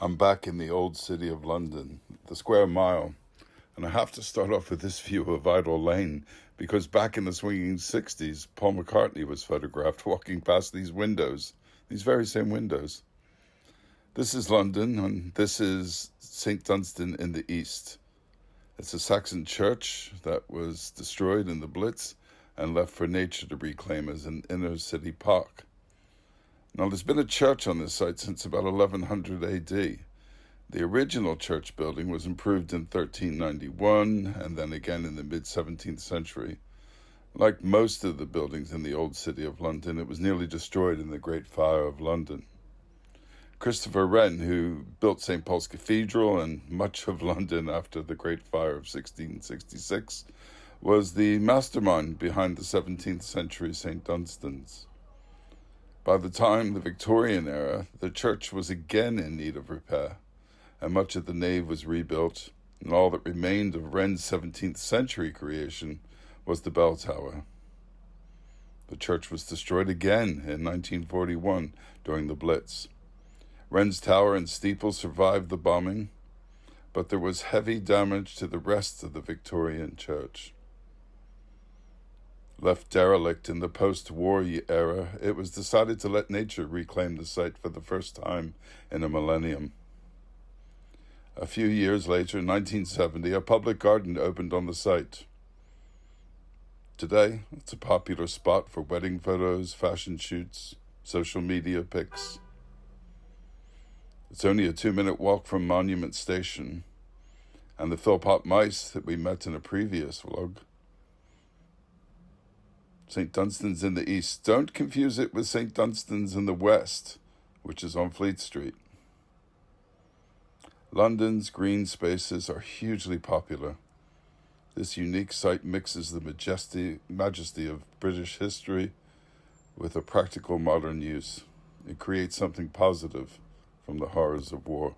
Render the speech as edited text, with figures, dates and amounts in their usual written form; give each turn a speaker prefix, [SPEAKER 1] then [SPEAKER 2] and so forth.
[SPEAKER 1] I'm back in the old city of London, the Square Mile, and I have to start off with this view of Idle Lane because back in the swinging 60s, Paul McCartney was photographed walking past these windows, these very same windows. This is London, and this is St. Dunstan in the east. It's a Saxon church that was destroyed in the Blitz and left for nature to reclaim as an inner city park. Now, there's been a church on this site since about 1100 AD. The original church building was improved in 1391 and then again in the mid-17th century. Like most of the buildings in the old city of London, it was nearly destroyed in the Great Fire of London. Christopher Wren, who built St. Paul's Cathedral and much of London after the Great Fire of 1666, was the mastermind behind the 17th century St. Dunstan's. By the time the Victorian era, the church was again in need of repair, and much of the nave was rebuilt, and all that remained of Wren's 17th century creation was the bell tower. The church was destroyed again in 1941 during the Blitz. Wren's tower and steeple survived the bombing, but there was heavy damage to the rest of the Victorian church. Left derelict in the post-war era, it was decided to let nature reclaim the site for the first time in a millennium. A few years later, in 1970, a public garden opened on the site. Today, it's a popular spot for wedding photos, fashion shoots, social media pics. It's only a 2-minute walk from Monument Station and the Philpott mice that we met in a previous vlog. St. Dunstan's in the east. Don't confuse it with St. Dunstan's in the west, which is on Fleet Street. London's green spaces are hugely popular. This unique site mixes the majesty of British history with a practical modern use. It creates something positive from the horrors of war.